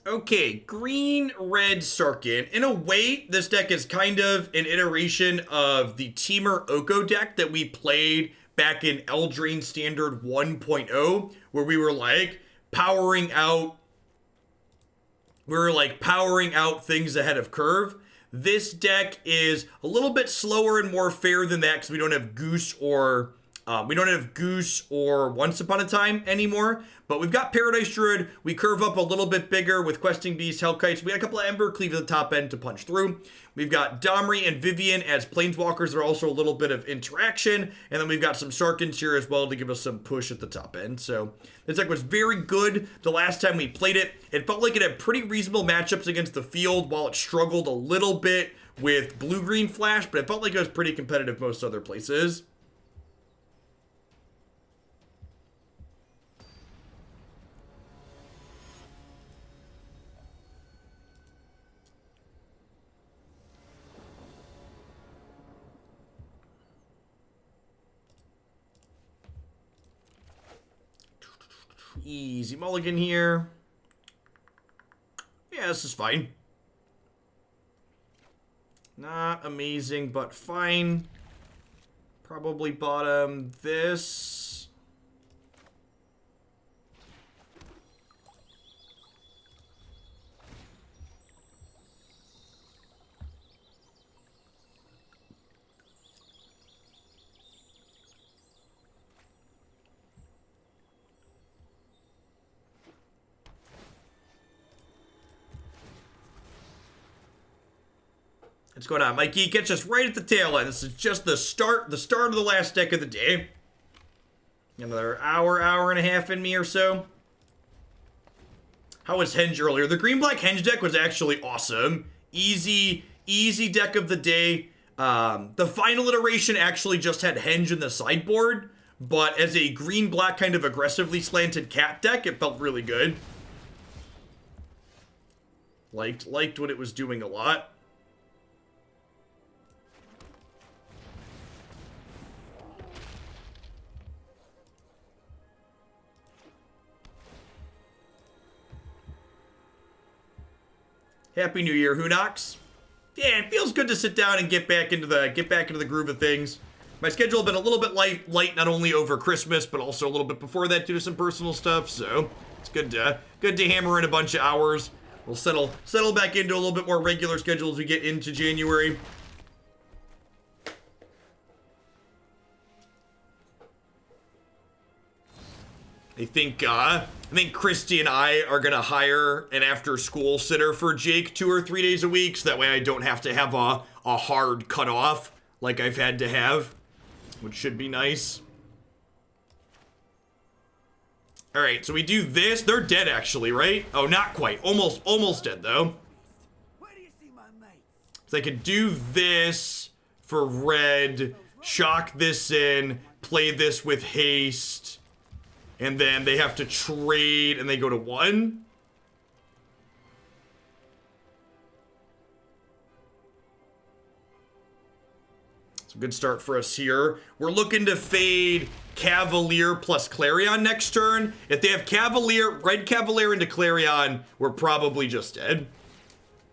Okay, green-red Sarkhan. In a way, this deck is kind of an iteration of the Temur Oko deck that we played back in Eldraine Standard 1.0, where we were like powering out things ahead of curve. This deck is a little bit slower and more fair than that because we don't have Goose or Once Upon a Time anymore. But we've got Paradise Druid. We curve up a little bit bigger with Questing Beast, Hellkites. We got a couple of Embercleave at the top end to punch through. We've got Domri and Vivien as Planeswalkers. They're also a little bit of interaction. And then we've got some Sarkhans here as well to give us some push at the top end. So this deck was very good the last time we played it. It felt like it had pretty reasonable matchups against the field while it struggled a little bit with blue-green flash. But it felt like it was pretty competitive most other places. Easy mulligan here. Yeah, this is fine. Not amazing, but fine. Probably bottom this. What's going on, Mikey? Catch us right at the tail end. This is just the start of the last deck of the day. Another hour and a half in me or so. How was Henge earlier? The green-black Henge deck was actually awesome. Easy deck of the day. The final iteration actually just had Henge in the sideboard, but as a green-black kind of aggressively slanted cat deck, it felt really good. Liked what it was doing a lot. Happy New Year, Hunox. Yeah, it feels good to sit down and get back into the groove of things. My schedule had been a little bit light, not only over Christmas, but also a little bit before that due to some personal stuff. So it's good to hammer in a bunch of hours. We'll settle back into a little bit more regular schedule as we get into January. I think Christy and I are gonna hire an after-school sitter for Jake 2 or 3 days a week, so that way I don't have to have a hard cutoff like I've had to have, which should be nice. All right, so we do this. They're dead, actually, right? Oh, not quite. Almost dead though. So I could do this for red, shock this in, play this with haste. And then they have to trade, and they go to 1. It's a good start for us here. We're looking to fade Cavalier plus Clarion next turn. If they have Red Cavalier into Clarion, we're probably just dead.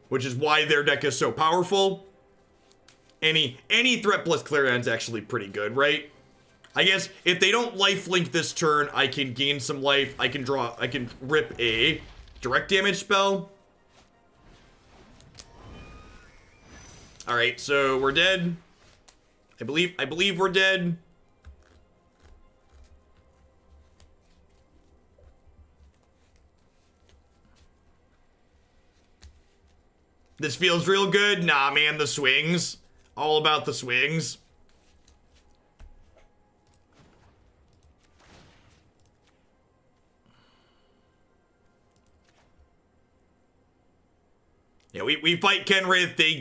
Which is why their deck is so powerful. Any threat plus Clarion's actually pretty good, right? I guess if they don't lifelink this turn, I can gain some life. I can rip a direct damage spell. All right, so we're dead. I believe we're dead. This feels real good. Nah, man, the swings. All about the swings. Yeah, we fight Kenrith, they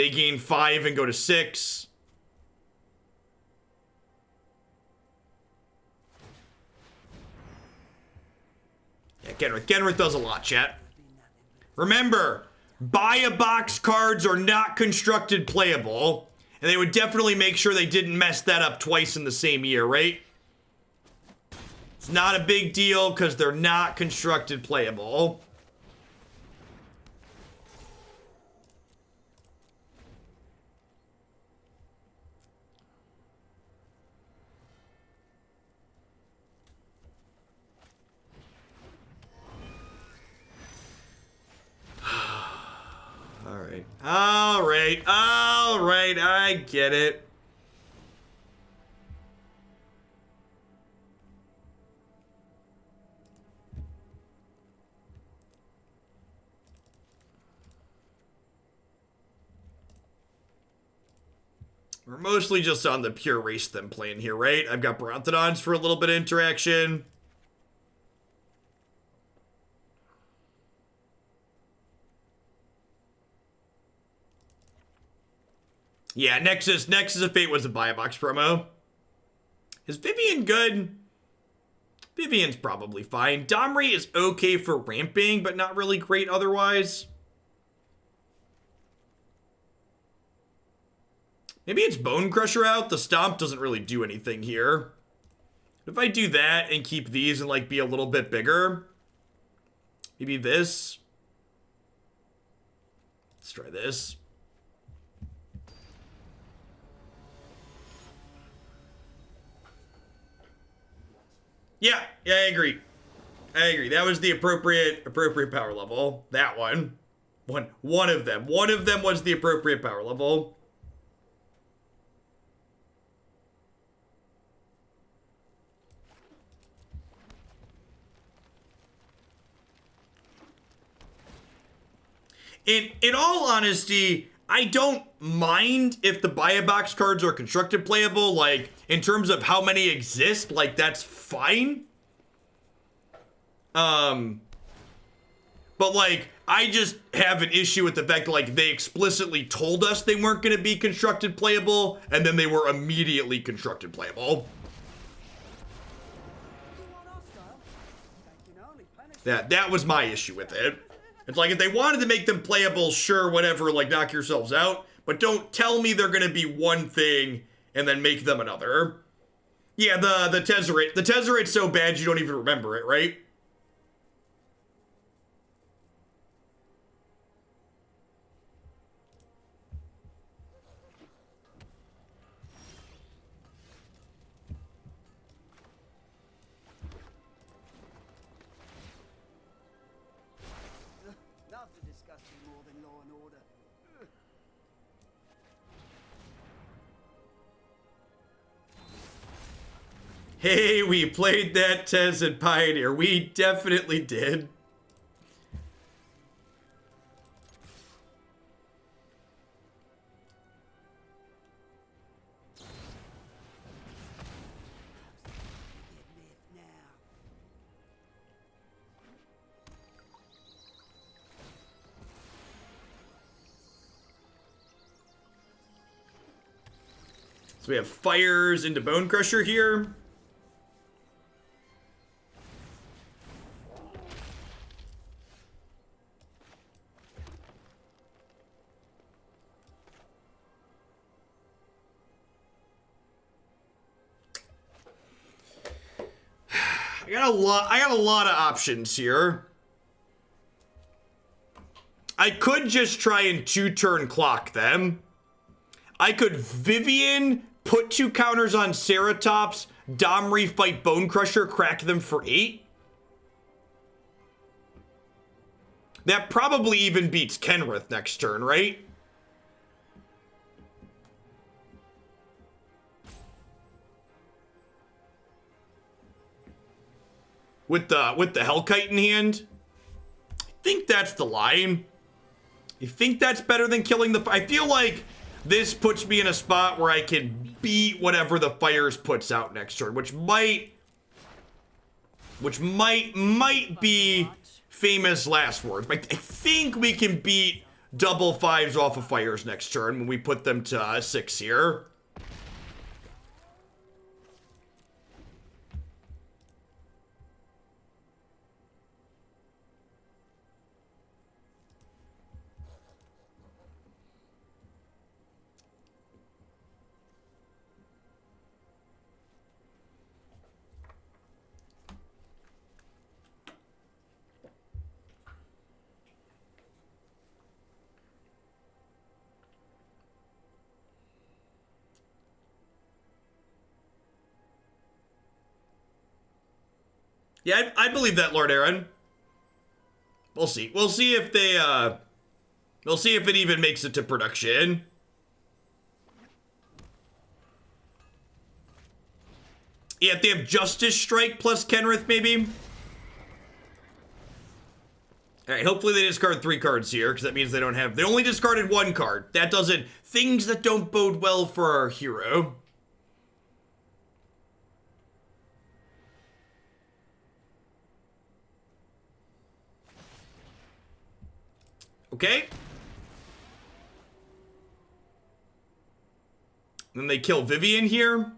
gain 5 and go to 6. Yeah, Kenrith does a lot, chat. Remember, buy a box cards are not constructed playable, and they would definitely make sure they didn't mess that up twice in the same year, right? It's not a big deal because they're not constructed playable. All right, I get it. We're mostly just on the pure race them plane here, right? I've got Brontodons for a little bit of interaction. Yeah, Nexus of Fate was a buy a box promo. Is Vivien good? Vivien's probably fine. Domri is okay for ramping, but not really great otherwise. Maybe it's Bonecrusher out. The Stomp doesn't really do anything here. If I do that and keep these and like be a little bit bigger, maybe this. Let's try this. Yeah, I agree. That was the appropriate power level. That one. One of them. One of them was the appropriate power level. In all honesty, I don't mind if the buy-a-box cards are constructed playable. Like, in terms of how many exist, like, that's fine. But, like, I just have an issue with the fact that, like, they explicitly told us they weren't going to be constructed playable, and then they were immediately constructed playable. That was my issue with it. It's like, if they wanted to make them playable, sure, whatever, like, knock yourselves out. But don't tell me they're going to be one thing and then make them another. Yeah, the Tezzeret. The Tezzeret's so bad you don't even remember it, right? Hey, we played that Tez and Pioneer. We definitely did. So we have fires into Bonecrusher here. I got a lot of options here. I could just try and 2-turn clock them. I could Vivien, put 2 counters on Ceratops, Domri fight Bonecrusher, crack them for 8. That probably even beats Kenrith next turn, right? With the Hellkite in hand. I think that's the line. You think that's better than killing the... I feel like this puts me in a spot where I can beat whatever the Fires puts out next turn, which might be famous last words. But I think we can beat double 5s off of Fires next turn when we put them to 6 here. Yeah, I believe that, Lord Aaron. We'll see. We'll see if they, we'll see if it even makes it to production. Yeah, if they have Justice Strike plus Kenrith, maybe. Alright, hopefully they discard 3 cards here, because that means they don't have... They only discarded 1 card. That doesn't... Things that don't bode well for our hero. Okay. Then they kill Vivien here.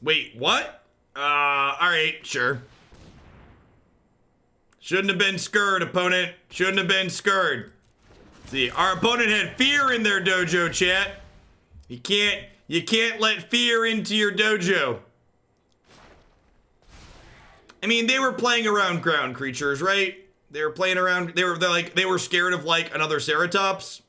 Wait, what? Alright, sure. Shouldn't have been scared, opponent. Shouldn't have been scared. See, our opponent had fear in their dojo, chat. You can't let fear into your dojo. I mean, they were playing around ground creatures, right? They were playing around, they were scared of like another Ceratops.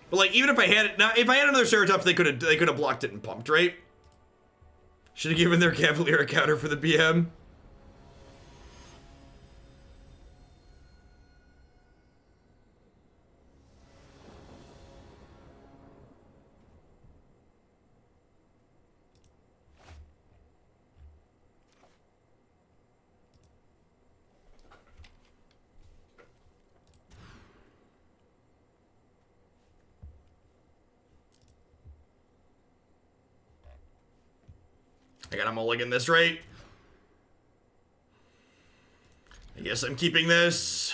But like, even if I had it, now if I had another Ceratops, they could have blocked it and pumped, right? Should have given their Cavalier a counter for the BM. I gotta mulligan this, right? I guess I'm keeping this.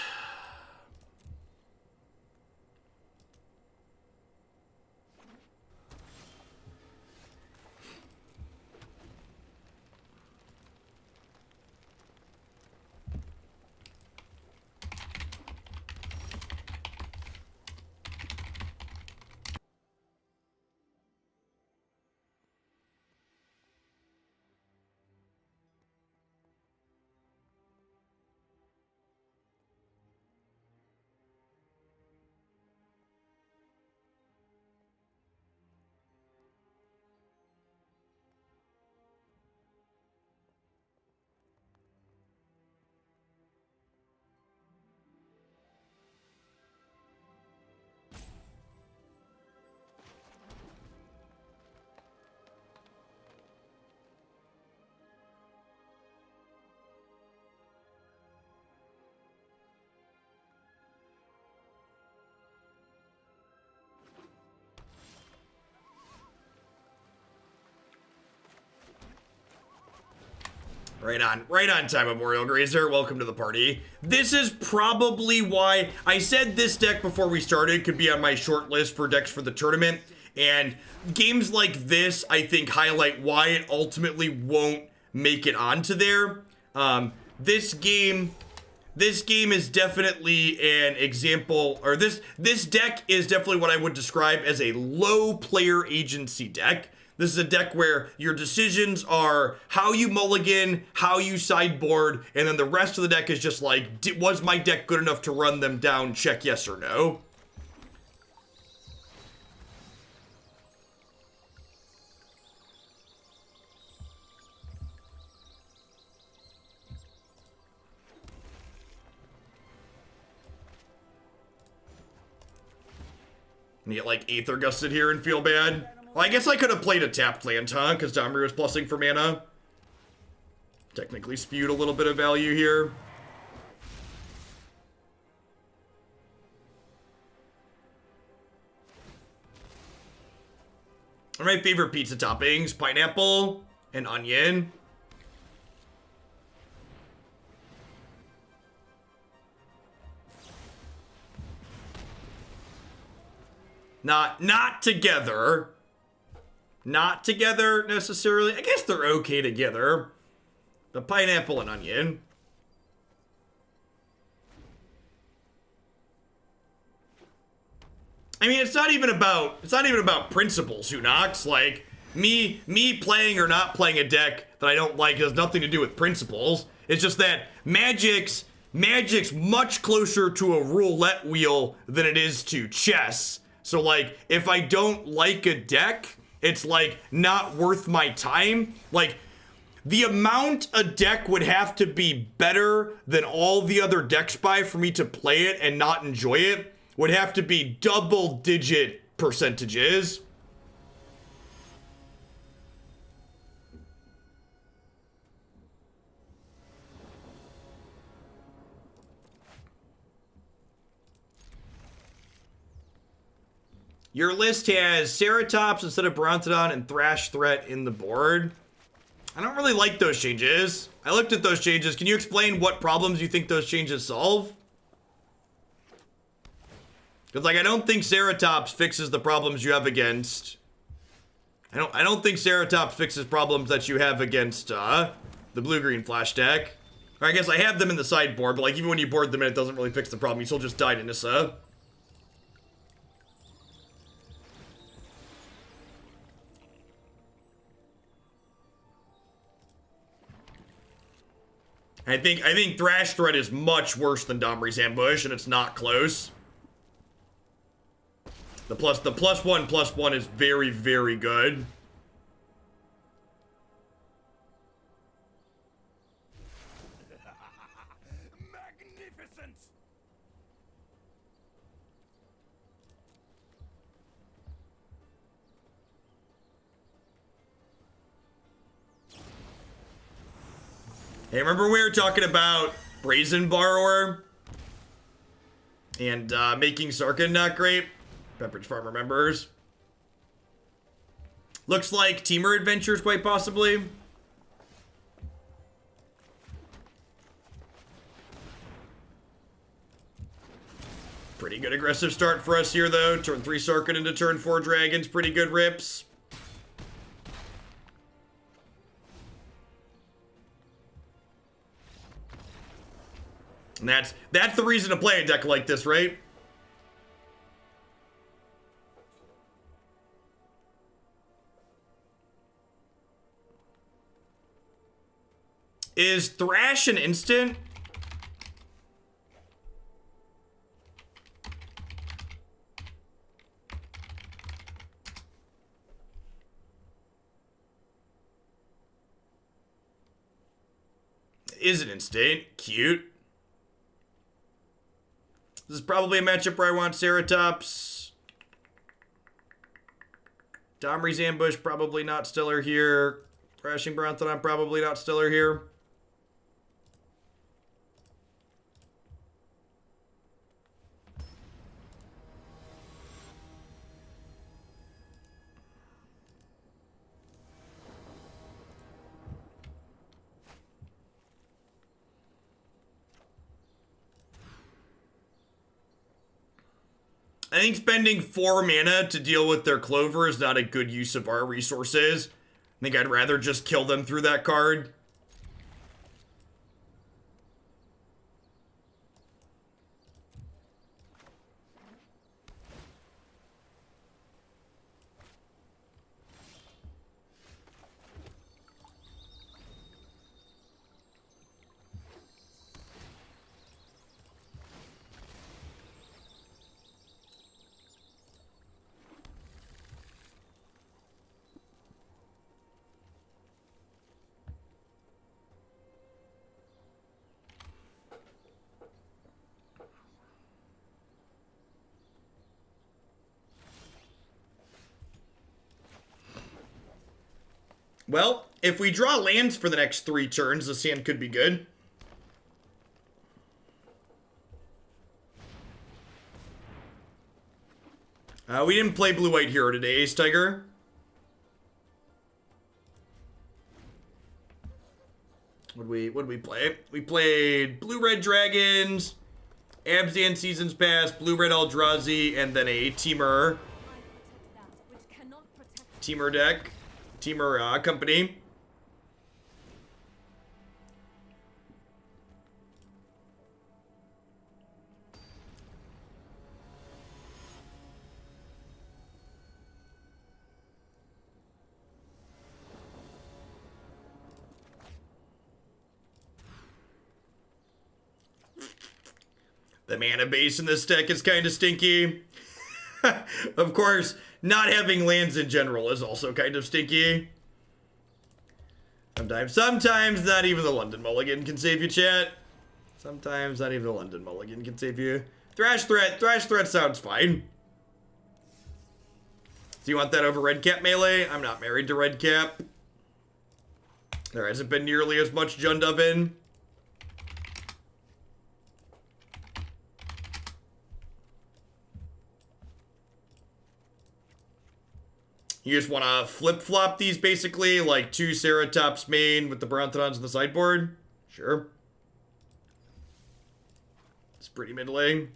Right on time, Arboreal Grazer. Welcome to the party. This is probably why I said this deck before we started could be on my short list for decks for the tournament. And games like this, I think, highlight why it ultimately won't make it onto there. This game is definitely an example, or this deck is definitely what I would describe as a low player agency deck. This is a deck where your decisions are how you mulligan, how you sideboard, and then the rest of the deck is just like, was my deck good enough to run them down? Check yes or no. And you get like Aether Gusted here and feel bad. Well, I guess I could have played a tapped land, huh? Because Domri was plussing for mana. Technically spewed a little bit of value here. My favorite pizza toppings, pineapple and onion. Not together. Not together, necessarily. I guess they're okay together. The pineapple and onion. I mean, it's not even about principles, Unox. Like, me playing or not playing a deck that I don't like has nothing to do with principles. It's just that Magic's much closer to a roulette wheel than it is to chess. So like, if I don't like a deck, it's like not worth my time. Like, the amount a deck would have to be better than all the other decks by for me to play it and not enjoy it would have to be double-digit percentages. Your list has Ceratops instead of Brontodon and Thrash Threat in the board. I don't really like those changes. I looked at those changes. Can you explain what problems you think those changes solve? Because like, I don't think Ceratops fixes the problems you have against. I don't think Ceratops fixes problems that you have against the blue-green flash deck. Or I guess I have them in the sideboard, but like even when you board them in, it doesn't really fix the problem. You still just died in Nissa. I think Thrash Threat is much worse than Domri's Ambush, and it's not close. The +1/+1 is very, very good. Magnificent. Hey, remember we were talking about Brazen Borrower and making Sarkhan not great? Pepperidge Farm remembers. Looks like Temur Adventures, quite possibly. Pretty good aggressive start for us here, though. Turn 3 Sarkhan into turn 4 Dragons. Pretty good rips. And that's the reason to play a deck like this, right? Is Thrash an instant? Is an instant. Cute. This is probably a matchup where I want Ceratops. Domri's Ambush, probably not stellar here. Thrashing Brontodon, probably not stellar here. I think spending 4 mana to deal with their Clover is not a good use of our resources. I think I'd rather just kill them through that card. Well, if we draw lands for the next 3 turns, this hand could be good. We didn't play Blue-White Hero today, Ace Tiger. What'd we play? We played Blue-Red Dragons, Abzan Seasons Past, Blue-Red Eldrazi, and then a Temur deck. Temur company. The mana base in this deck is kind of stinky. Of course, not having lands in general is also kind of stinky. Sometimes not even the London Mulligan can save you, chat. Sometimes not even the London Mulligan can save you. Thrash threat sounds fine. Do you want that over red cap melee? I'm not married to red cap. There hasn't been nearly as much Jund Oven. You just want to flip-flop these, basically, like 2 Ceratops main with the Brontodons on the sideboard? Sure. It's pretty middling.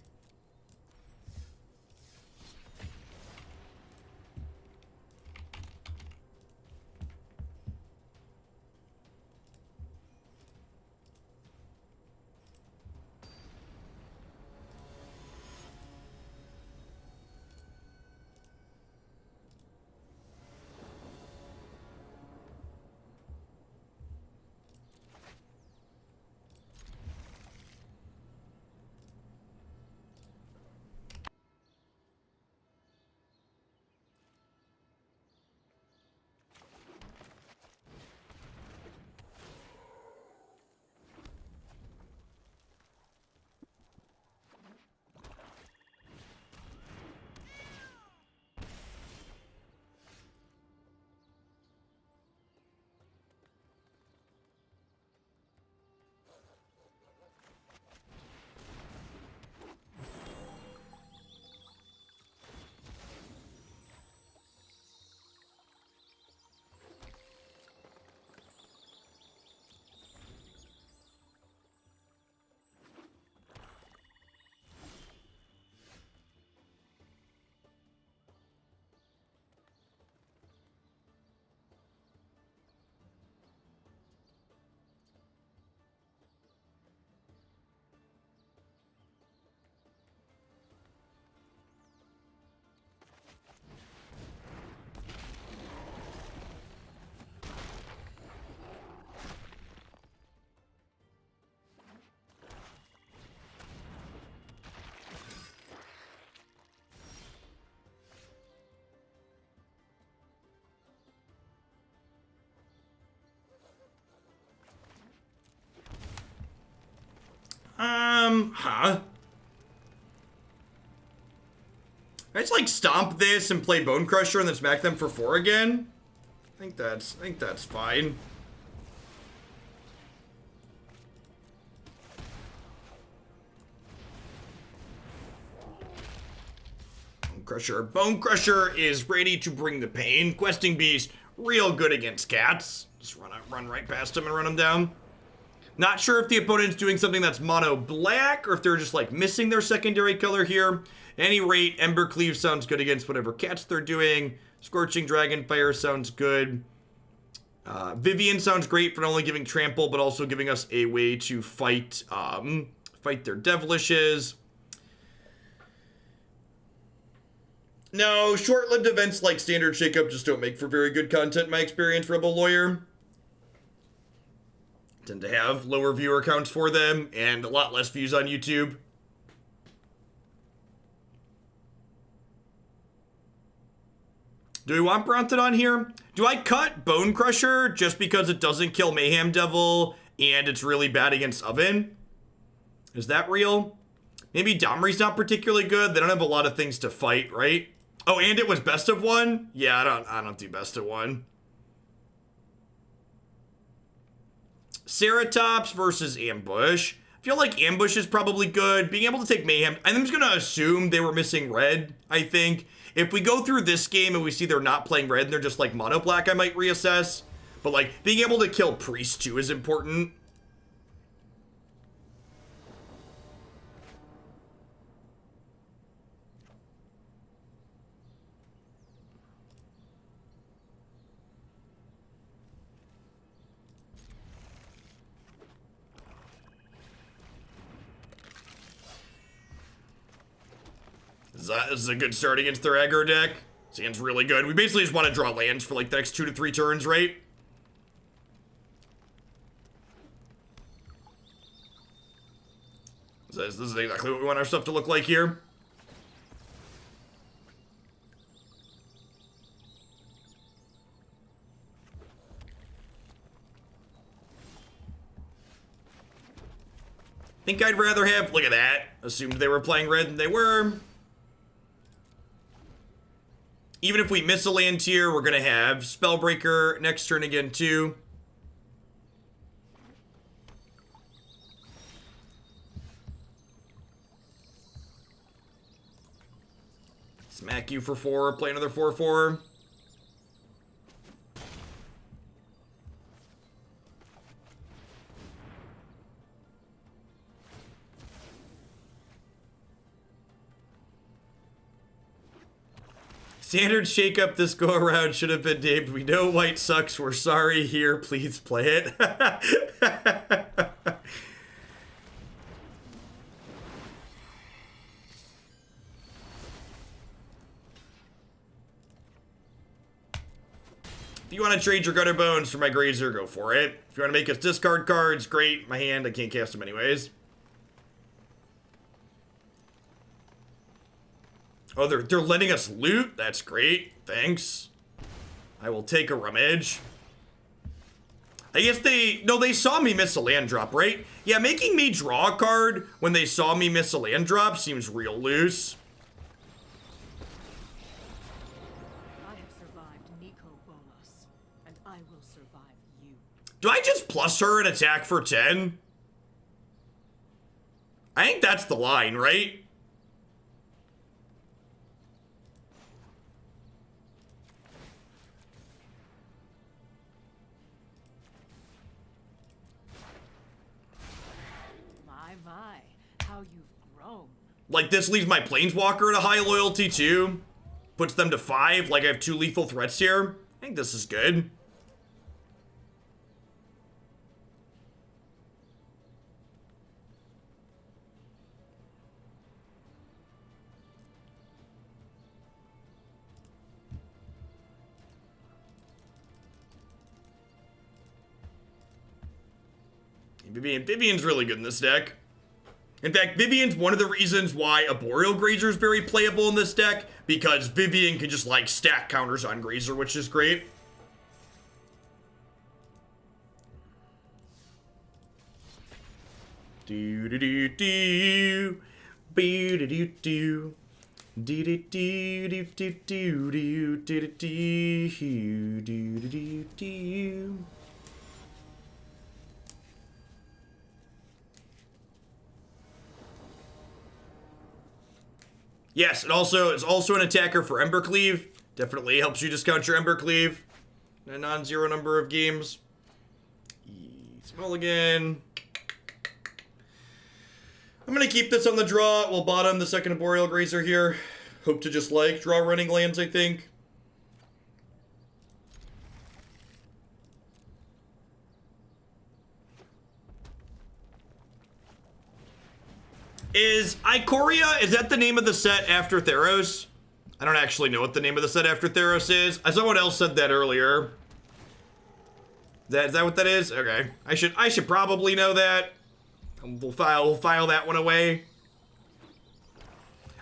I just like stomp this and play Bonecrusher and then smack them for 4 again. I think that's fine. Bonecrusher is ready to bring the pain. Questing Beast, real good against cats. Just run right past him and run him down. Not sure if the opponent's doing something that's mono black or if they're just like missing their secondary color here. At any rate, Embercleave sounds good against whatever cats they're doing. Scorching Dragonfire sounds good. Vivien sounds great for not only giving trample, but also giving us a way to fight their Devilishes. No, short-lived events like Standard Shakeup just don't make for very good content in my experience, Rebel Lawyer. Tend to have lower viewer counts for them and a lot less views on YouTube. Do we want Brontodon here? Do I cut Bonecrusher just because it doesn't kill Mayhem Devil and it's really bad against Oven? Is that real? Maybe Domri's not particularly good. They don't have a lot of things to fight, right? Oh, and it was best of 1? Yeah, I don't do best of 1. Ceratops versus Ambush. I feel like Ambush is probably good. Being able to take Mayhem, I'm just going to assume they were missing red, I think. If we go through this game and we see they're not playing red and they're just like mono black, I might reassess. But like, being able to kill Priest too is important. This is a good start against their aggro deck. Seems really good. We basically just want to draw lands for like the next 2 to 3 turns, right? This is exactly what we want our stuff to look like here. think I'd rather have... Look at that. Assumed they were playing red than they were. Even if we miss a land here, we're going to have Spellbreaker next turn again, too. Smack you for 4, play another 4/4. Standard shakeup this go around should have been named "We know white sucks, we're sorry, here, please play it." If you want to trade your Gutter Bones for my Grazer, go for it. If you want to make us discard cards, great. My hand, I can't cast them anyways. Oh, they're letting us loot? That's great. Thanks. I will take a rummage. I guess they saw me miss a land drop, right? Yeah, making me draw a card when they saw me miss a land drop seems real loose. I have survived Nico Bolas, and I will survive you. Do I just plus her an attack for 10? I think that's the line, right? How you've grown. Like, this leaves my Planeswalker at a high loyalty, too. Puts them to 5, like I have 2 lethal threats here. I think this is good. Vivien's really good in this deck. In fact, Vivien's one of the reasons why Arboreal Grazer is very playable in this deck, because Vivien can just, like, stack counters on Grazer, which is great. Do-do-do-do. Be-do-do-do. Do-do-do-do-do-do-do-do-do-do-do. Yes, it's also an attacker for Embercleave. Definitely helps you discount your Embercleave in a non-zero number of games. Small again. I'm gonna keep this on the draw. We'll bottom the second Arboreal Grazer here. Hope to just like draw running lands, I think. Is Ikoria, is that the name of the set after Theros? I don't actually know what the name of the set after Theros is. Someone else said that earlier. Is that what that is? Okay. I should probably know that. We'll file that one away.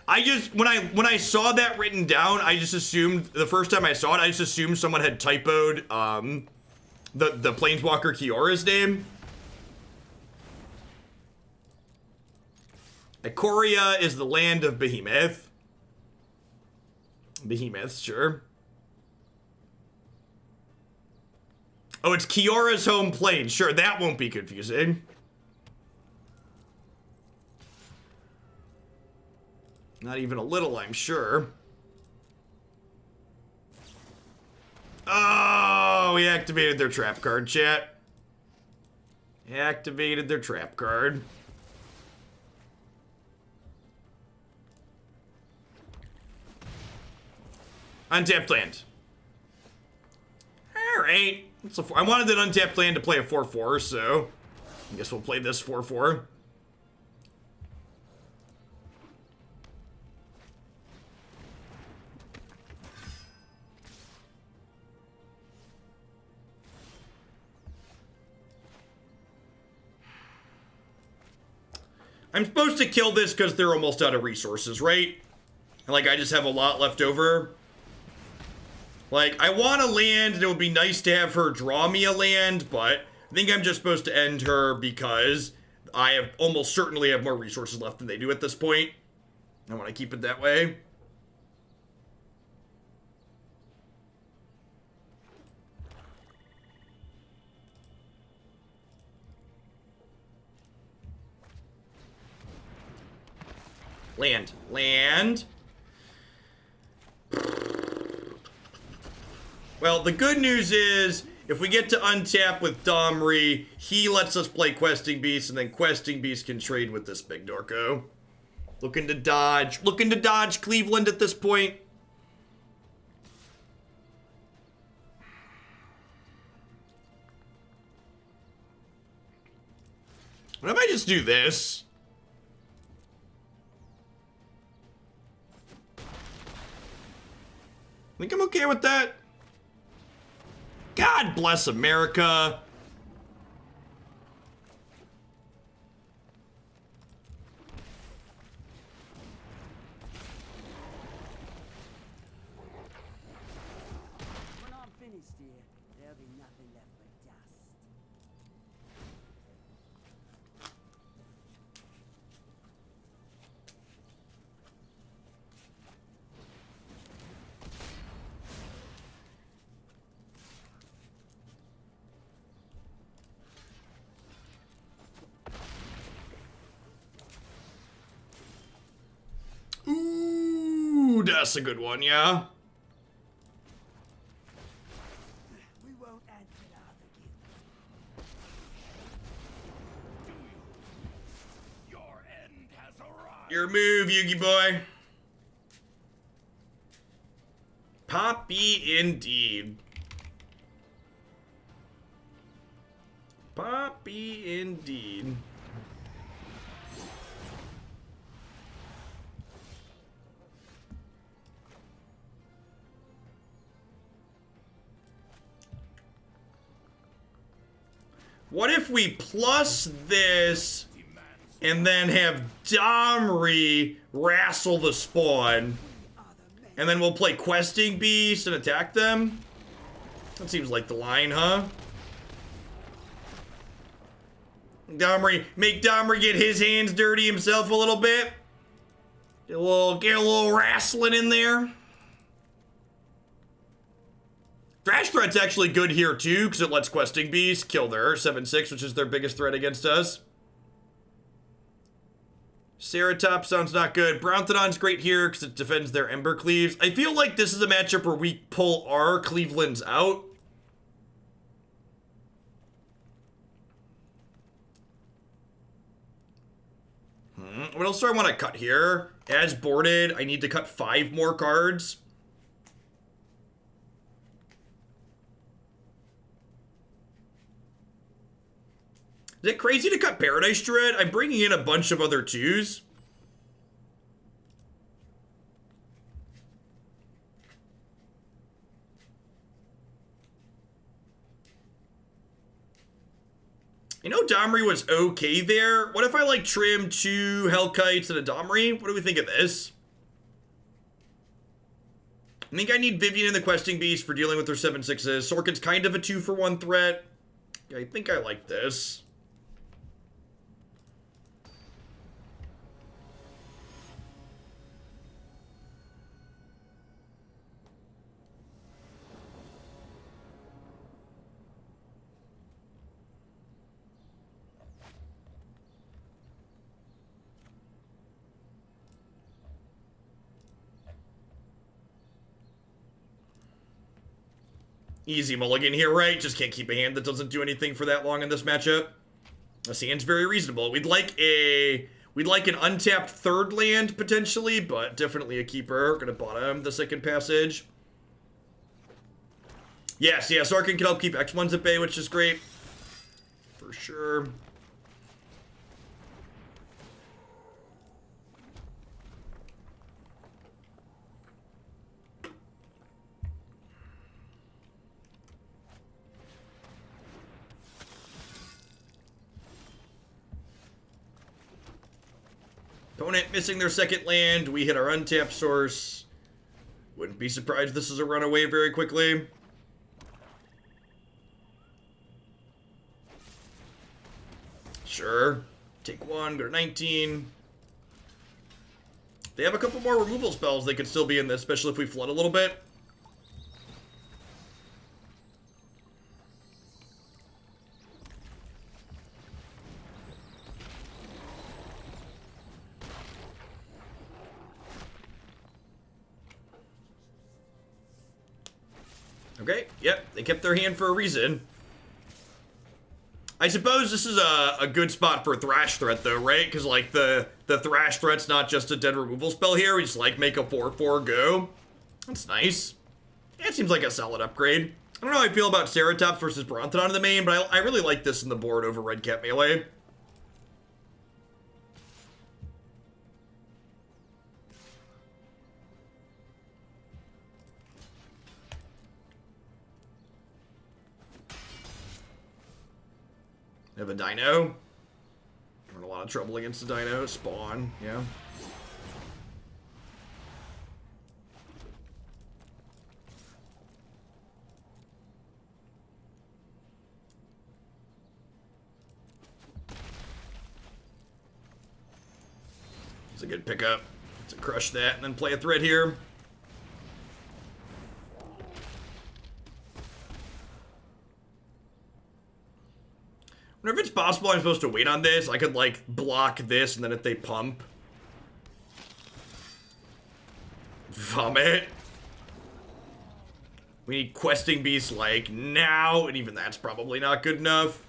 I just, when I saw that written down, I just assumed, the first time I saw it, I just assumed someone had typoed the Planeswalker Kiora's name. Ikoria is the land of Behemoth. Behemoth, sure. Oh, it's Kiora's home plane. Sure, that won't be confusing. Not even a little, I'm sure. Oh, we activated their trap card, chat. Activated their trap card. Untapped land. Alright. I wanted an untapped land to play a 4/4, so I guess we'll play this 4/4. I'm supposed to kill this because they're almost out of resources, right? And, like, I just have a lot left over. Like, I want a land, and it would be nice to have her draw me a land, but I think I'm just supposed to end her because I have almost certainly have more resources left than they do at this point. I want to keep it that way. Land. Land. Well, the good news is, if we get to untap with Domri, he lets us play Questing Beast, and then Questing Beast can trade with this big Dorko. Looking to dodge. Looking to dodge Cleveland at this point. What if I just do this? I think I'm okay with that. God bless America. When I'm finished here, there'll be nothing left but dust. Ooh, that's a good one, yeah. We won't answer the other guilds. Your end has arrived. Your move, Yugi boy. Poppy indeed. Poppy indeed. What if we plus this and then have Domri wrestle the spawn? And then we'll play Questing Beast and attack them? That seems like the line, huh? Domri, make Domri get his hands dirty himself a little bit. Get a little wrestling in there. Thrash threat's actually good here too, because it lets Questing Beast kill their 7/6, which is their biggest threat against us. Ceratops sounds not good. Brontodon's great here because it defends their Embercleaves. I feel like this is a matchup where we pull our Clevelands out. What else do I want to cut here? As boarded, I need to cut 5 more cards. Is it crazy to cut Paradise Druid? I'm bringing in a bunch of other 2s. I know Domri was okay there. What if I like trim 2 Hellkites and a Domri? What do we think of this? I think I need Vivien and the Questing Beast for dealing with their 7/6s. Sorkin's kind of a 2-for-1 threat. I think I like this. Easy mulligan here, right? Just can't keep a hand that doesn't do anything for that long in this matchup. This hand's very reasonable. We'd like an untapped 3rd land, potentially, but definitely a keeper. Gonna bottom the 2nd passage. Yes, yeah, Sarkhan can help keep X1s at bay, which is great. For sure. Opponent missing their 2nd land. We hit our untapped source. Wouldn't be surprised this is a runaway very quickly. Sure. Take 1, go to 19. They have a couple more removal spells they could still be in this, especially if we flood a little bit. Okay, yep, they kept their hand for a reason. I suppose this is a good spot for a Thrash threat, though, right? Because, like, the Thrash threat's not just a dead removal spell here. We just, like, make a 4/4 go. That's nice. Yeah, it seems like a solid upgrade. I don't know how I feel about Ceratops versus Brontodon in the main, but I really like this in the board over Red Cat Melee. Have a dino. Having a lot of trouble against the dino. Spawn, yeah. It's a good pickup to crush that and then play a threat here. Whenever it's possible I'm supposed to wait on this, I could, like, block this, and then if they pump... Vomit. We need Questing Beast, like, now, and even that's probably not good enough.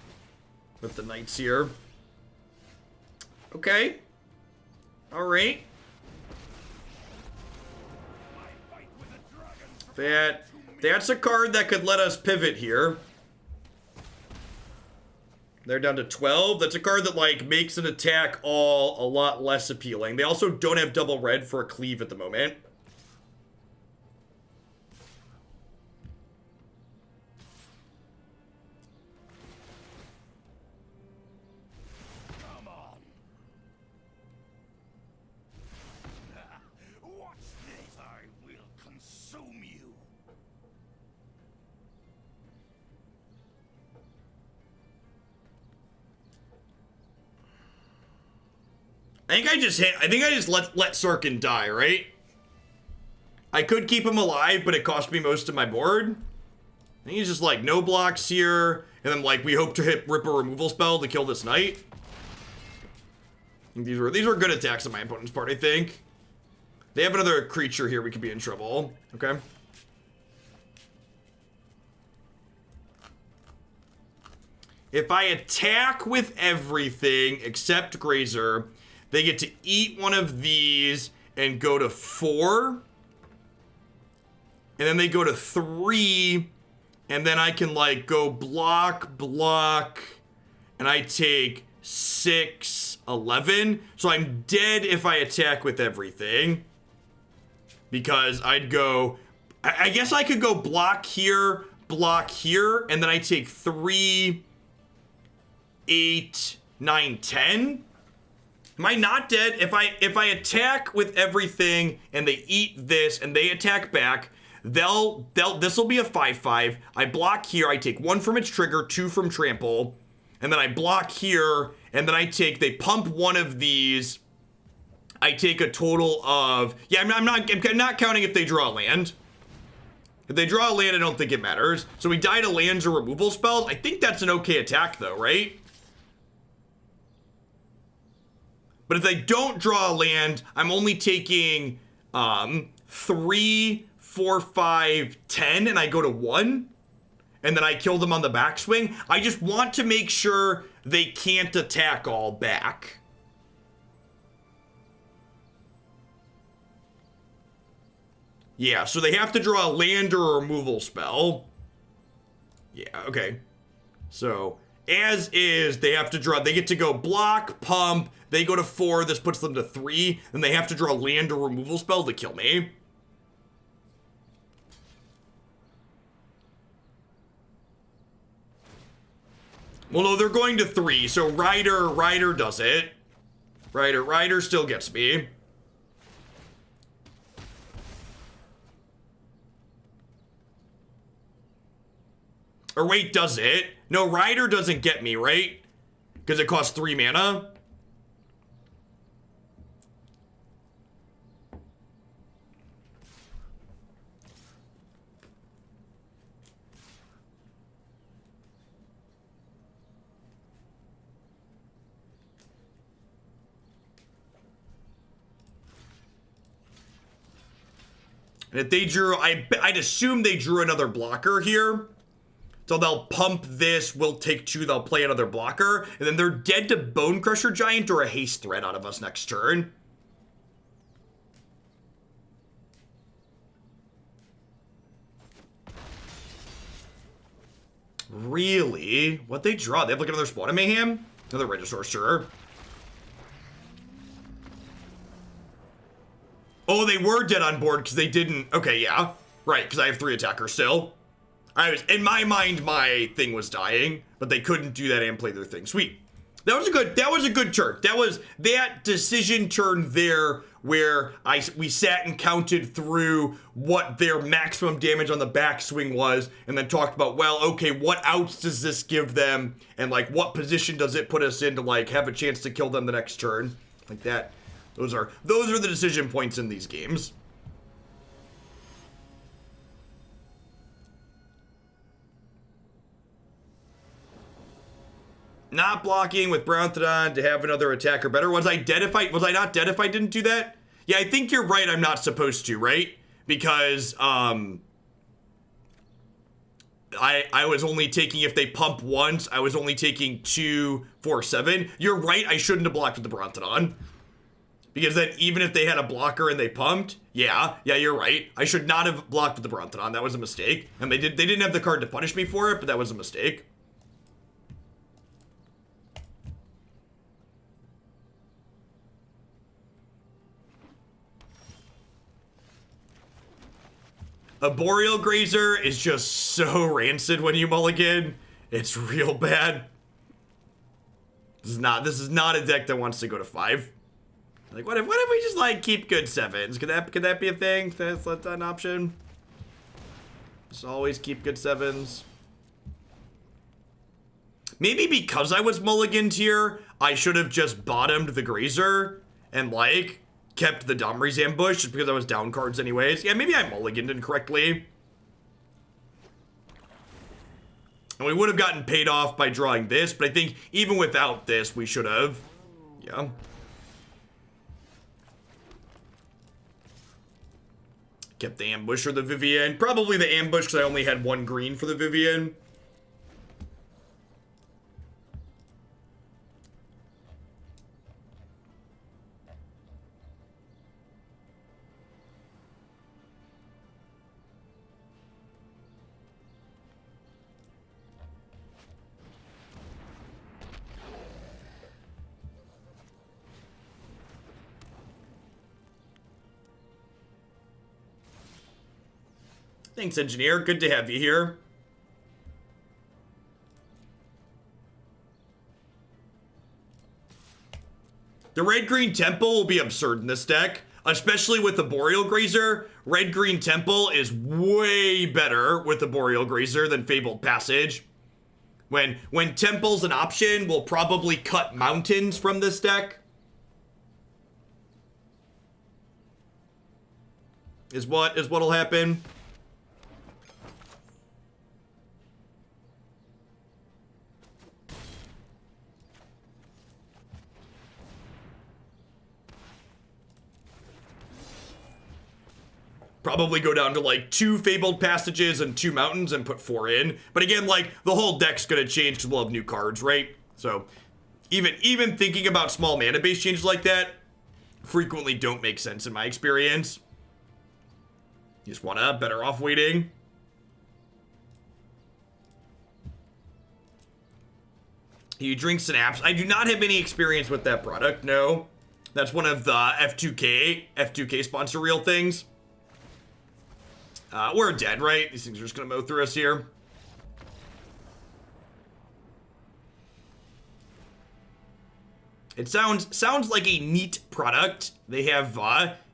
With the Knights here. Okay. Alright. That's a card that could let us pivot here. They're down to 12. That's a card that, like, makes an attack all a lot less appealing. They also don't have double red for a cleave at the moment. Come on. Watch this. I will consume you. I think I just let Sarkhan die, right? I could keep him alive, but it cost me most of my board. I think he's just like no blocks here, and then like we hope to rip a removal spell to kill this knight. I think these were good attacks on my opponent's part, I think. They have another creature here, we could be in trouble. Okay. If I attack with everything except Grazer, they get to eat one of these and go to 4. And then they go to 3. And then I can, like, go block, and I take 6, 11. So I'm dead if I attack with everything. Because I'd go... I guess I could go block here, and then I take 3, 8, 9, 10. Am I not dead? If I attack with everything and they eat this and they attack back, this will be a 5/5. I block here, I take 1 from its trigger, 2 from trample, and then I block here, and then they pump one of these. I take a total of, yeah, I'm not counting if they draw land. If they draw a land, I don't think it matters. So we die to lands or removal spells. I think that's an okay attack though, right? But if they don't draw a land, I'm only taking 3, 4, 5, 10, and I go to 1. And then I kill them on the backswing. I just want to make sure they can't attack all back. Yeah, so they have to draw a land or a removal spell. Yeah, okay. So, as is, they have to draw, they get to go block, pump, they go to 4, this puts them to 3, and they have to draw a land or removal spell to kill me. Well, no, they're going to 3, so Rider does it. Rider still gets me. Or wait, does it? No, Rider doesn't get me, right? Because it costs 3 mana. And if they drew, I'd assume they drew another blocker here. So they'll pump this, we'll take 2, they'll play another blocker, and then they're dead to Bonecrusher Giant or a haste threat out of us next turn. Really? What'd they draw? They have like another Spawn of Mayhem? Another Regisaur, sure. Oh, they were dead on board because they didn't. Okay, yeah. Right, because I have 3 attackers still. In my mind, my thing was dying, but they couldn't do that and play their thing. Sweet. That was a good turn. That was that decision turn there where we sat and counted through what their maximum damage on the backswing was, and then talked about, well, okay, what outs does this give them, and like what position does it put us in to like have a chance to kill them the next turn, like that. Those are the decision points in these games. Not blocking with Brontodon to have another attacker better. Was I not dead if I didn't do that? Yeah, I think you're right. I'm not supposed to, right? Because I was only taking, if they pump once, I was only taking 2, 4, 7. You're right. I shouldn't have blocked with the Brontodon. Because then even if they had a blocker and they pumped, yeah, you're right. I should not have blocked with the Brontodon. That was a mistake. And they didn't have the card to punish me for it, but that was a mistake. Arboreal Grazer is just so rancid when you mulligan. It's real bad. This is not a deck that wants to go to 5. Like, what if we just like keep good 7s? Could that be a thing? That's an option. Just always keep good 7s. Maybe because I was mulliganed here, I should have just bottomed the Grazer and like kept the Domri's ambush just because I was down cards anyways. Yeah, maybe I mulliganed incorrectly. And we would have gotten paid off by drawing this, but I think even without this, we should have. Yeah. Kept the ambush or the Vivien. Probably the ambush because I only had 1 green for the Vivien. Thanks, engineer. Good to have you here. The red-green temple will be absurd in this deck, especially with the Arboreal Grazer. Red-green temple is way better with the Arboreal Grazer than Fabled Passage. When temple's an option, we'll probably cut mountains from this deck. Is what'll happen. Probably go down to like 2 Fabled Passages and 2 Mountains and put 4 in. But again, like the whole deck's gonna change because we'll have new cards, right? So even thinking about small mana base changes like that frequently don't make sense in my experience. You just wanna better off waiting. You drink Synapse. I do not have any experience with that product, no. That's one of the F2K sponsor real things. We're dead, right? These things are just gonna mow through us here. It sounds like a neat product. They have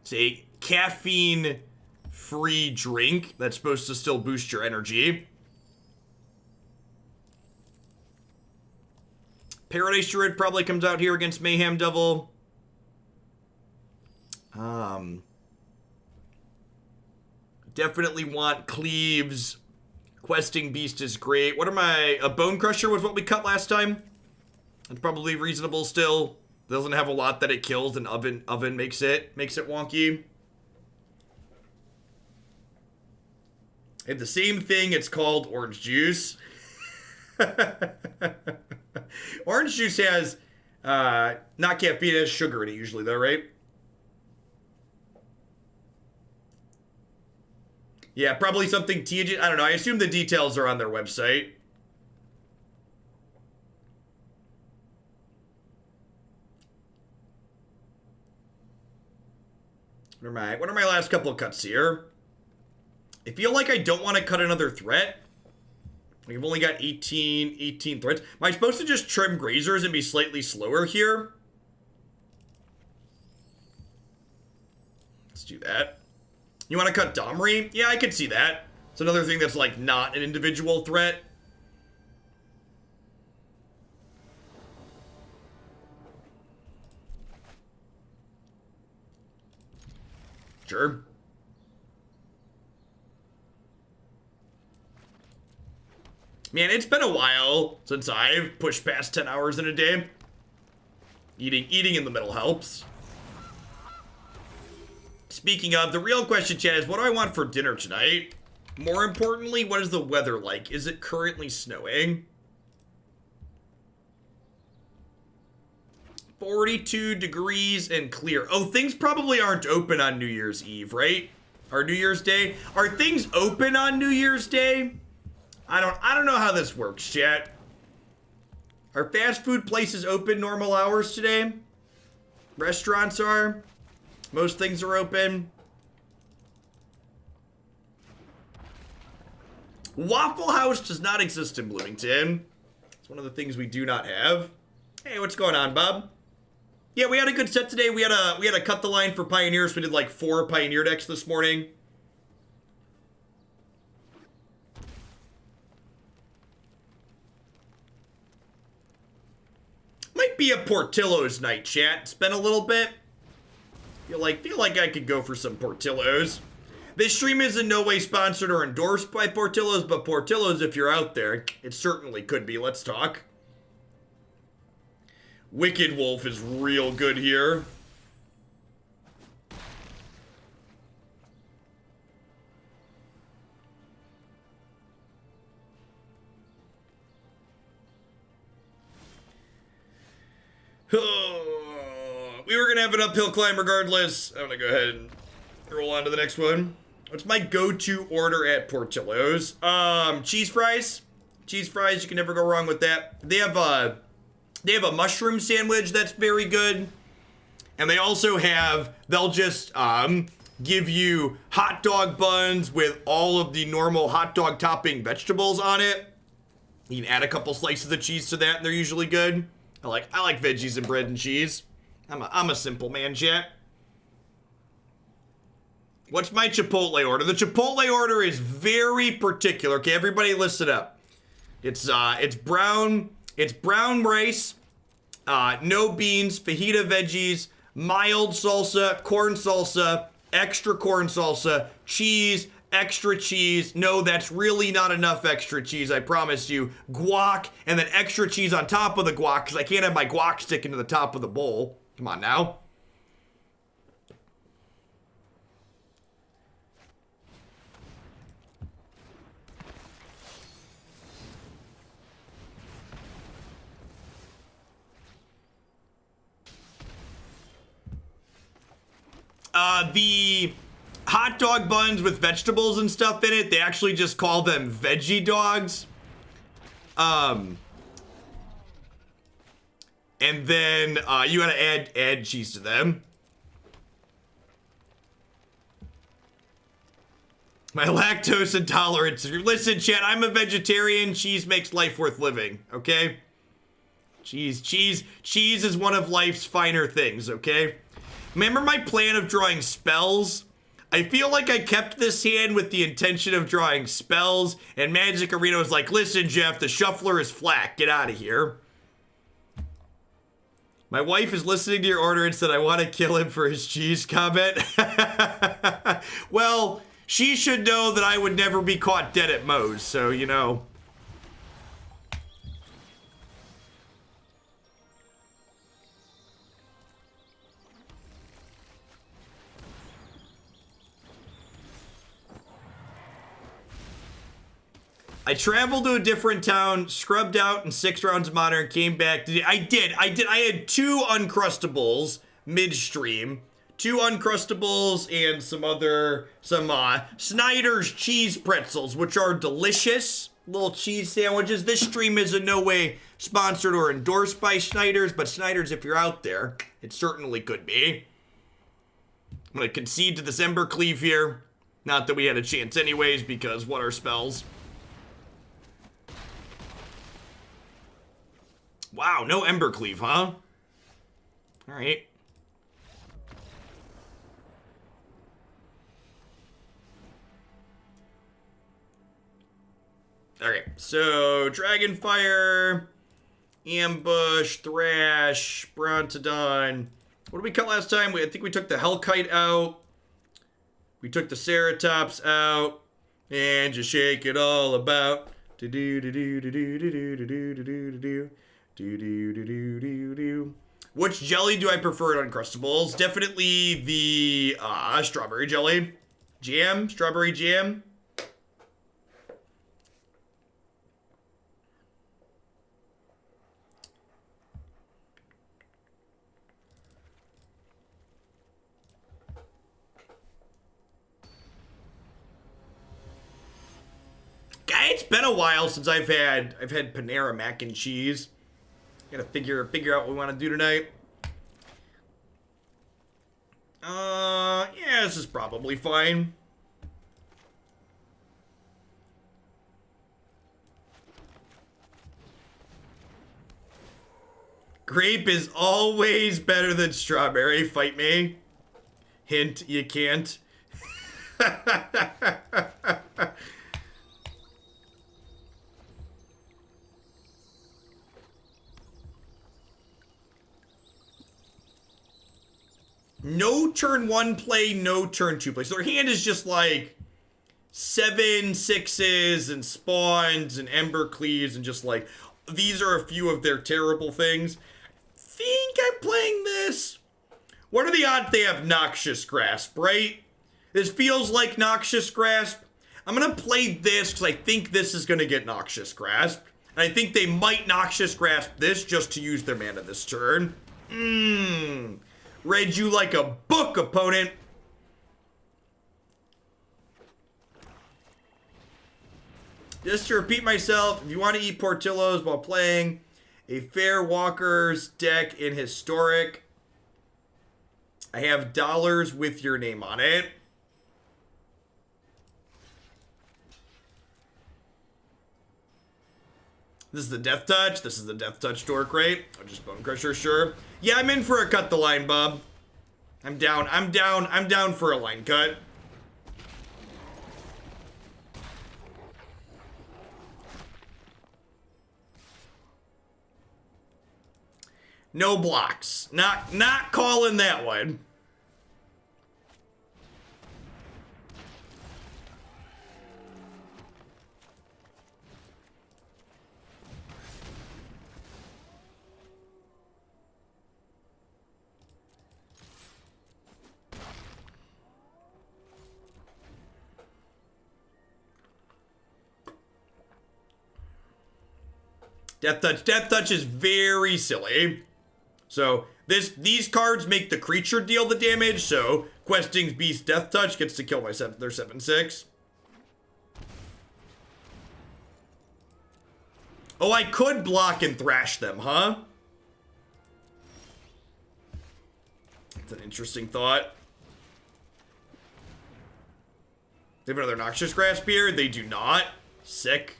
it's a caffeine-free drink that's supposed to still boost your energy. Paradise Druid probably comes out here against Mayhem Devil. Definitely want Cleaves. Questing Beast is great. What am I? A Bonecrusher was what we cut last time. It's probably reasonable still. Doesn't have a lot that it kills, and oven makes it wonky. They have the same thing. It's called orange juice. Orange juice has, not caffeine, it has sugar in it usually though, right? Yeah, probably something TJ, I don't know. I assume the details are on their website. What are my last couple of cuts here? I feel like I don't want to cut another threat. We've only got 18 threads. Am I supposed to just trim grazers and be slightly slower here? Let's do that. You want to cut Domri? Yeah, I could see that. It's another thing that's like not an individual threat. Sure. Man, it's been a while since I've pushed past 10 hours in a day. Eating in the middle helps. Speaking of, the real question, chat, is what do I want for dinner tonight? More importantly, what is the weather like? Is it currently snowing? 42 degrees and clear. Oh, things probably aren't open on New Year's Eve, right? Or New Year's Day? Are things open on New Year's Day? I don't know how this works, chat. Are fast food places open normal hours today? Restaurants are. Most things are open. Waffle House does not exist in Bloomington. It's one of the things we do not have. Hey, what's going on, Bob? Yeah, we had a good set today. We had a cut the line for Pioneers. We did like 4 Pioneer decks this morning. Might be a Portillo's night, chat. It's been a little bit. Feel like I could go for some Portillo's. This stream is in no way sponsored or endorsed by Portillo's, but Portillo's, if you're out there, it certainly could be. Let's talk. Wicked Wolf is real good here. We were going to have an uphill climb regardless. I'm going to go ahead and roll on to the next one. What's my go-to order at Portillo's? Cheese fries. Cheese fries, you can never go wrong with that. They have a mushroom sandwich that's very good. And they also have, they'll just give you hot dog buns with all of the normal hot dog topping vegetables on it. You can add a couple slices of cheese to that and they're usually good. I like veggies and bread and cheese. I'm a simple man, chat. What's my Chipotle order? The Chipotle order is very particular. Okay, everybody listen up. It's brown rice, no beans, fajita veggies, mild salsa, corn salsa, extra corn salsa, cheese, extra cheese. No, that's really not enough extra cheese, I promise you. Guac, and then extra cheese on top of the guac, because I can't have my guac sticking to the top of the bowl. Come on now. The hot dog buns with vegetables and stuff in it, they actually just call them veggie dogs. And then you gotta add cheese to them. My lactose intolerance. Listen, chat, I'm a vegetarian. Cheese makes life worth living, okay? Cheese is one of life's finer things, okay? Remember my plan of drawing spells? I feel like I kept this hand with the intention of drawing spells, and Magic Arena was like, listen, Jeff, the shuffler is flat. Get out of here. My wife is listening to your order and said I want to kill him for his cheese comment. Well, she should know that I would never be caught dead at Moe's, so, you know. traveled to a different town, scrubbed out in 6 rounds of Modern, came back. I had 2 Uncrustables midstream. 2 Uncrustables and some Snyder's cheese pretzels, which are delicious. Little cheese sandwiches. This stream is in no way sponsored or endorsed by Snyder's, but Snyder's, if you're out there, it certainly could be. I'm going to concede to this Embercleave here. Not that we had a chance anyways, because what are spells? Wow, no Embercleave, huh? Alright. Okay, so Dragonfire, Ambush, Thrash, Brontodon. What did we cut last time? I think we took the Hellkite out. We took the Ceratops out. And just shake it all about. Which jelly do I prefer at Uncrustables? Definitely the strawberry jelly. Jam? Strawberry jam? It's been a while since I've had Panera mac and cheese. Gotta figure out what we want to do tonight. Yeah, this is probably fine. Grape is always better than strawberry. Fight me. Hint, you can't. No turn 1 play, no turn 2 play. So their hand is just like 7 6s and spawns and Embercleaves and just like, these are a few of their terrible things. I think I'm playing this. What are the odds they have Noxious Grasp, right? This feels like Noxious Grasp. I'm going to play this because I think this is going to get Noxious Grasp. And I think they might Noxious Grasp this just to use their mana this turn. Read you like a book, opponent. Just to repeat myself, if you want to eat Portillo's while playing a Fair Walker's deck in Historic, I have dollars with your name on it. This is the Death Touch. This is the Death Touch dork, right? Or just Bonecrusher, sure. Yeah, I'm in for a cut the line, bub. I'm down for a line cut. No blocks. Not calling that one. Death Touch is very silly. So these cards make the creature deal the damage. So Questing Beast Death Touch gets to kill their 7/6. Oh, I could block and thrash them, huh? That's an interesting thought. They have another Noxious Grasp here. They do not. Sick.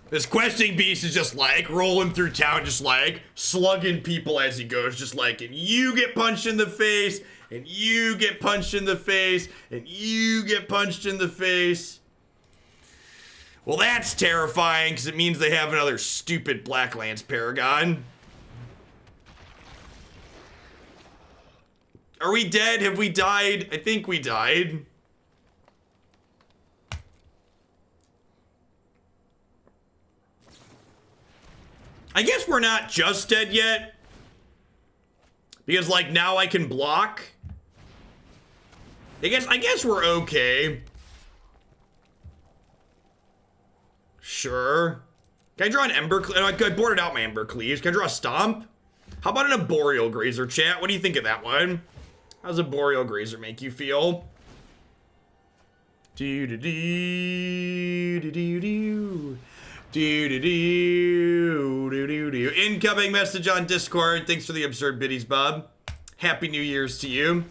This Questing Beast is just like rolling through town, just like slugging people as he goes, just like, and you get punched in the face, and you get punched in the face, and you get punched in the face. Well, that's terrifying because it means they have another stupid Blacklands Paragon. Are we dead? Have we died? I think we died. I guess we're not just dead yet. Because, like, now I can block. I guess we're okay. Sure. Can I draw an Embercleave? I boarded out my Embercleaves. Can I draw a Stomp? How about an Arboreal Grazer, chat? What do you think of that one? How does Arboreal Grazer make you feel? Incoming message on Discord. Thanks for the absurd biddies, Bob. Happy New Year's to you.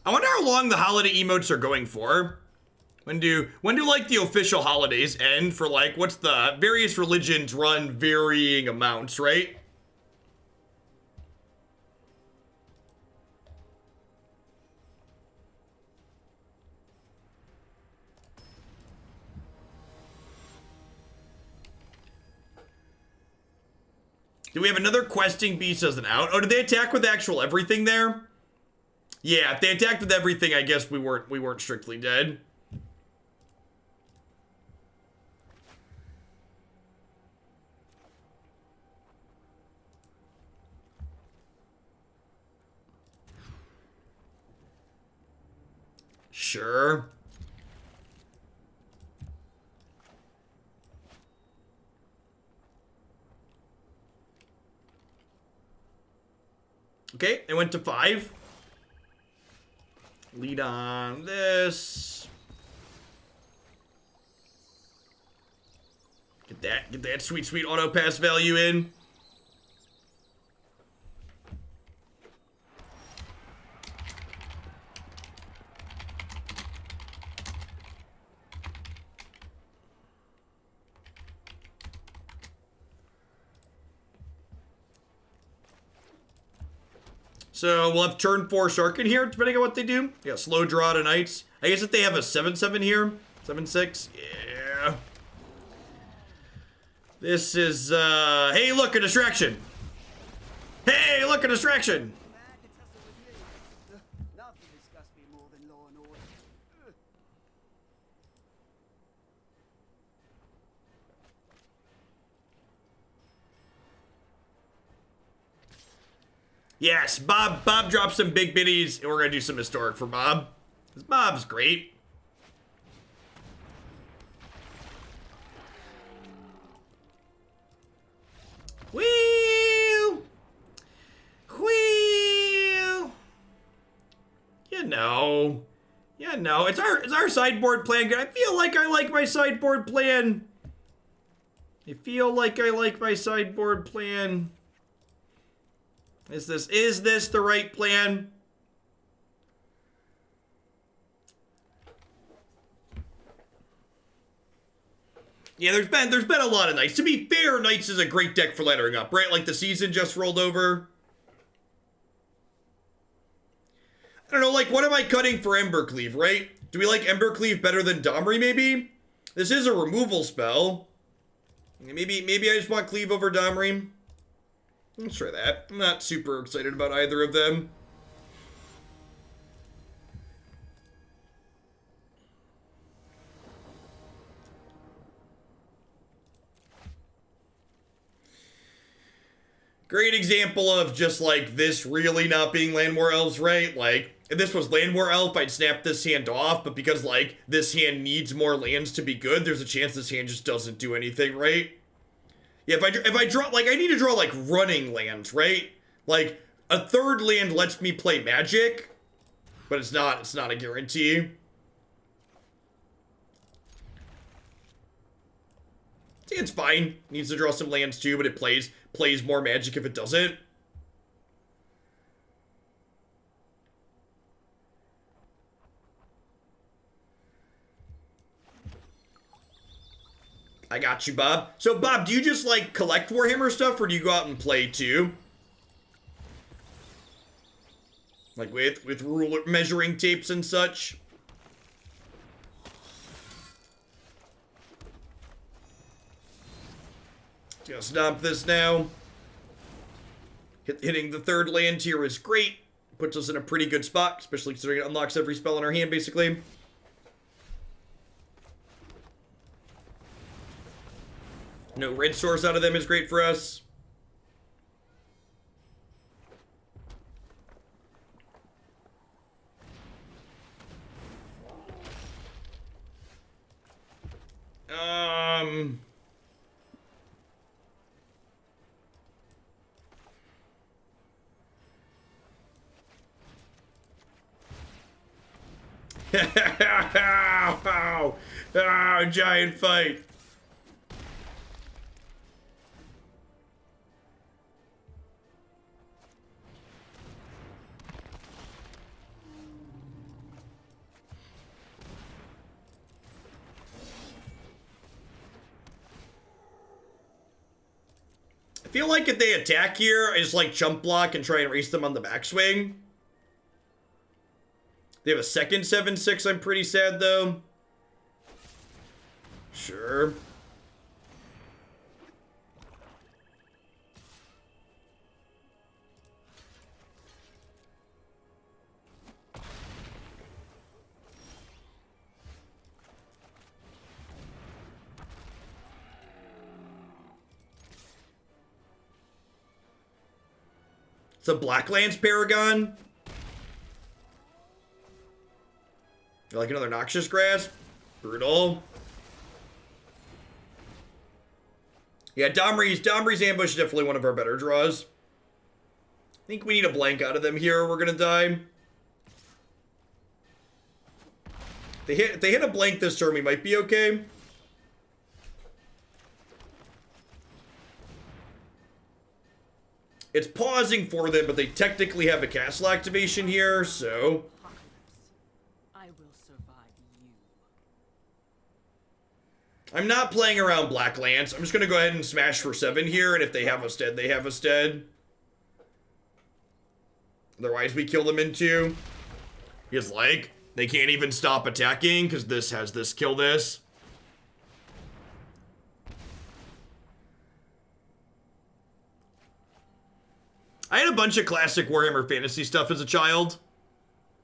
I wonder how long the holiday emotes are going for. When do like the official holidays end for like what's the various religions run varying amounts, right? Do we have another questing beast as an out? Oh, did they attack with actual everything there? Yeah, if they attacked with everything, I guess we weren't strictly dead. Sure. Okay, it went to 5. Lead on this. Get that sweet auto pass value in. So we'll have turn 4 Shark in here, depending on what they do. Yeah, slow draw to Knights. I guess if they have a 7/7 here, 7/6, yeah. This is, hey, look, a distraction. Hey, look, a distraction. Nothing disgusts me more than law and order. Yes, Bob dropped some big biddies, and we're gonna do some historic for Bob. 'Cause Bob's great. Wheel! Wheel! You know, it's our sideboard plan good. I feel like I like my sideboard plan. I feel like I like my sideboard plan. Is this the right plan? Yeah, there's been a lot of Knights. To be fair, Knights is a great deck for laddering up, right? Like the season just rolled over. I don't know, like what am I cutting for Embercleave, right? Do we like Embercleave better than Domri maybe? This is a removal spell. Maybe I just want Cleave over Domri. Let's try that. I'm not super excited about either of them. Great example of just like this really not being Land War Elves, right? Like, if this was Land War Elf, I'd snap this hand off, but because like this hand needs more lands to be good, there's a chance this hand just doesn't do anything, right? Yeah, if I draw, like, I need to draw, like, running lands, right? Like, a third land lets me play Magic, but it's not a guarantee. I think it's fine. Needs to draw some lands too, but it plays more Magic if it doesn't. I got you, Bob. So, Bob, do you just, like, collect Warhammer stuff, or do you go out and play, too? Like, with ruler measuring tapes and such? Just dump this now. Hitting the third land here is great. Puts us in a pretty good spot, especially considering it unlocks every spell in our hand, basically. No red source out of them is great for us. Giant fight. I feel like if they attack here, I just like jump block and try and race them on the backswing. They have a second 7/6. I'm pretty sad though. Sure. It's a Blacklands Paragon. You like another Noxious Grass? Brutal. Yeah, Domri's Ambush is definitely one of our better draws. I think we need a blank out of them here or we're gonna die. If they hit a blank this turn, we might be okay. It's pausing for them, but they technically have a castle activation here, so... I will survive you. I'm not playing around Blacklands. I'm just going to go ahead and smash for 7 here, and if they have a stead, they have a stead. Otherwise, we kill them in 2. Because, like, they can't even stop attacking, because this has this kill this. I had a bunch of classic Warhammer Fantasy stuff as a child.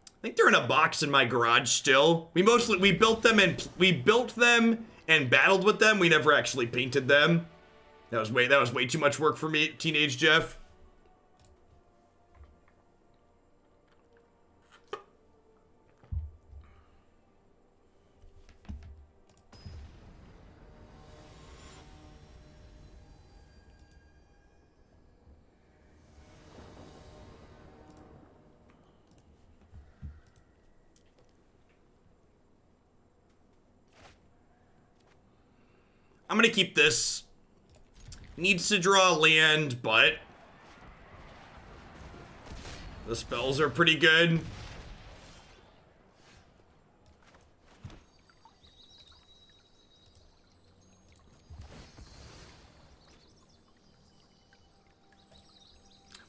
I think they're in a box in my garage still. We built them and battled with them. We never actually painted them. That was way too much work for me, teenage Jeff. I'm gonna keep this. Needs to draw land, but the spells are pretty good.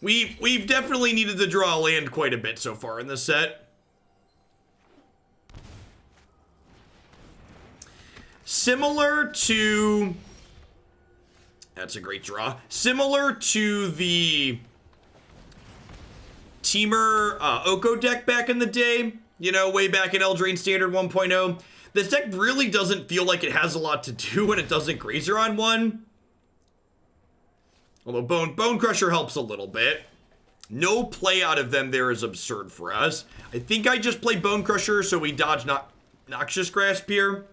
We've definitely needed to draw land quite a bit so far in this set. Similar to... That's a great draw. Similar to the Teamer Oko deck back in the day. You know, way back in Eldraine Standard 1.0. This deck really doesn't feel like it has a lot to do when it doesn't Grazer on one. Although Bonecrusher helps a little bit. No play out of them there is absurd for us. I think I just play Bonecrusher so we dodge Noxious Grasp here.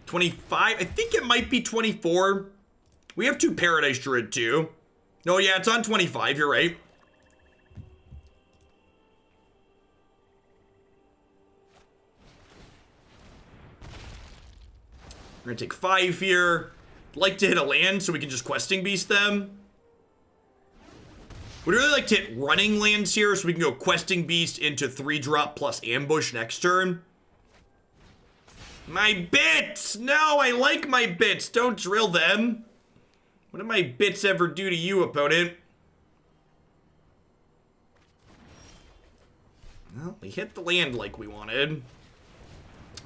$25. I think it might be 24. We have 2 Paradise Druid too. No, yeah, it's on 25. You're right. We're gonna take 5 here. Like to hit a land so we can just Questing Beast them. Would really like to hit running lands here so we can go Questing Beast into 3-drop plus Ambush next turn. My bits! No, I like my bits. Don't drill them. What did my bits ever do to you, opponent? Well, we hit the land like we wanted.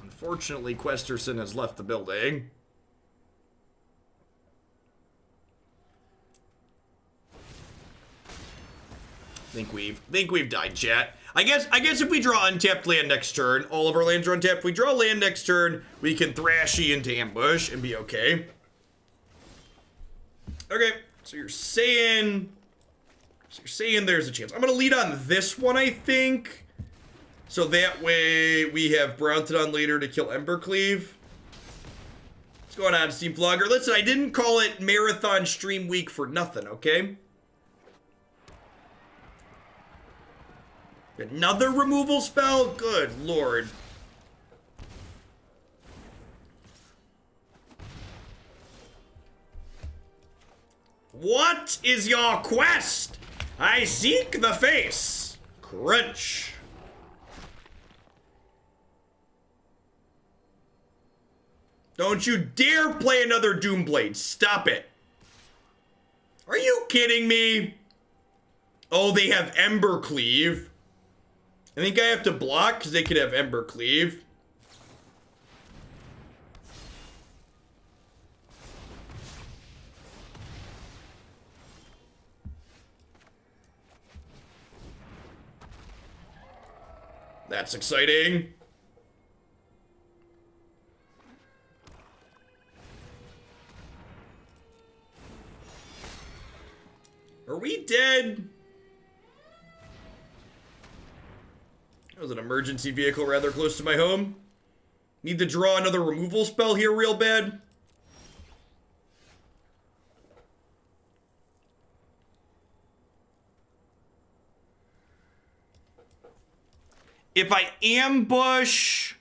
Unfortunately, Questerson has left the building. Think we've died, chat. I guess if we draw untapped land next turn, all of our lands are untapped. If we draw land next turn, we can Thrashy into ambush and be okay. Okay, so you're saying there's a chance. I'm gonna lead on this one, I think. So that way we have Brontodon later to kill Embercleave. What's going on, Steam Vlogger? Listen, I didn't call it Marathon Stream Week for nothing, okay? Another removal spell? Good lord. What is your quest? I seek the face. Crunch. Don't you dare play another Doomblade. Stop it. Are you kidding me? Oh, they have Embercleave. I think I have to block because they could have Embercleave. That's exciting. Are we dead? That was an emergency vehicle rather close to my home. Need to draw another removal spell here real bad. If I ambush...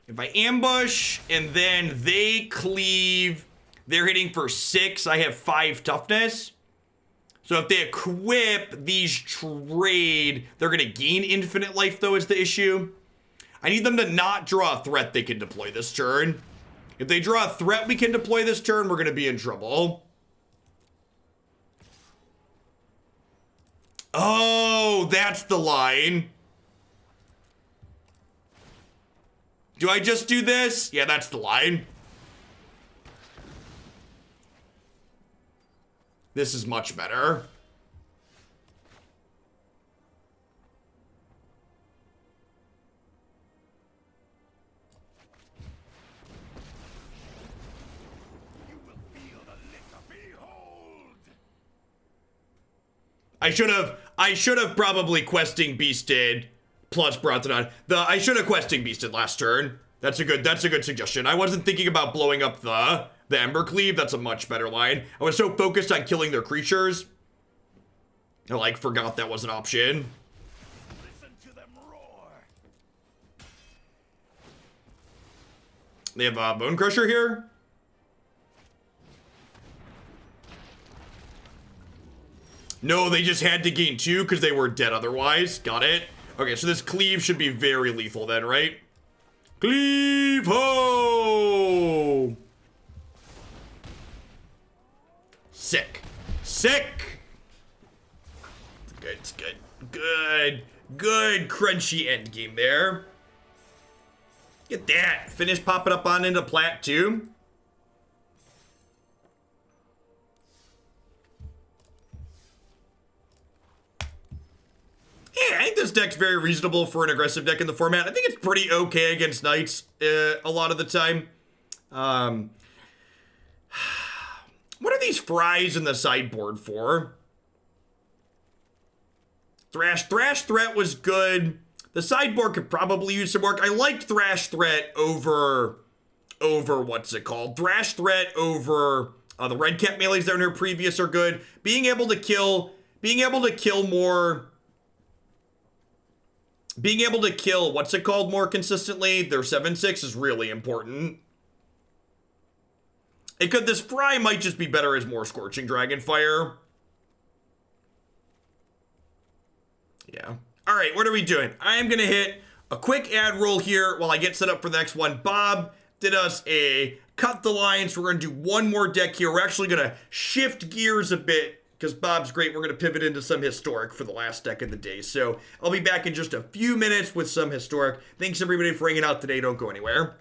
If I ambush and then they cleave, they're hitting for 6. I have 5 toughness. So if they equip these trade, they're going to gain infinite life, though, is the issue. I need them to not draw a threat they can deploy this turn. If they draw a threat we can deploy this turn, we're going to be in trouble. Oh, that's the line. Do I just do this? Yeah, that's the line. This is much better. You will feel the liquor. Behold! I should have probably questing beasted plus Brontodon. I should have questing beasted last turn. That's a good suggestion. I wasn't thinking about blowing up the Embercleave. That's a much better line. I was so focused on killing their creatures. I forgot that was an option. Listen to them roar. They have a Bonecrusher here. No, they just had to gain 2 because they were dead otherwise. Got it. Okay, so this cleave should be very lethal then, right? Cleave ho! Sick. Sick! Good, it's good. Good. Good crunchy endgame there. Get that. Finish popping up on into plat too. Yeah, I think this deck's very reasonable for an aggressive deck in the format. I think it's pretty okay against Knights a lot of the time. What are these fries in the sideboard for? Thrash Threat was good. The sideboard could probably use some work. I liked Thrash Threat over what's it called? Thrash Threat over the red cap melees that are in her previous are good. Being able to kill what's it called more consistently, their 7/6 is really important. This Fry might just be better as more Scorching Dragonfire. Yeah. All right, what are we doing? I am going to hit a quick ad roll here while I get set up for the next one. Bob did us a cut the line, so we're going to do one more deck here. We're actually going to shift gears a bit because Bob's great. We're going to pivot into some historic for the last deck of the day. So I'll be back in just a few minutes with some historic. Thanks, everybody, for hanging out today. Don't go anywhere.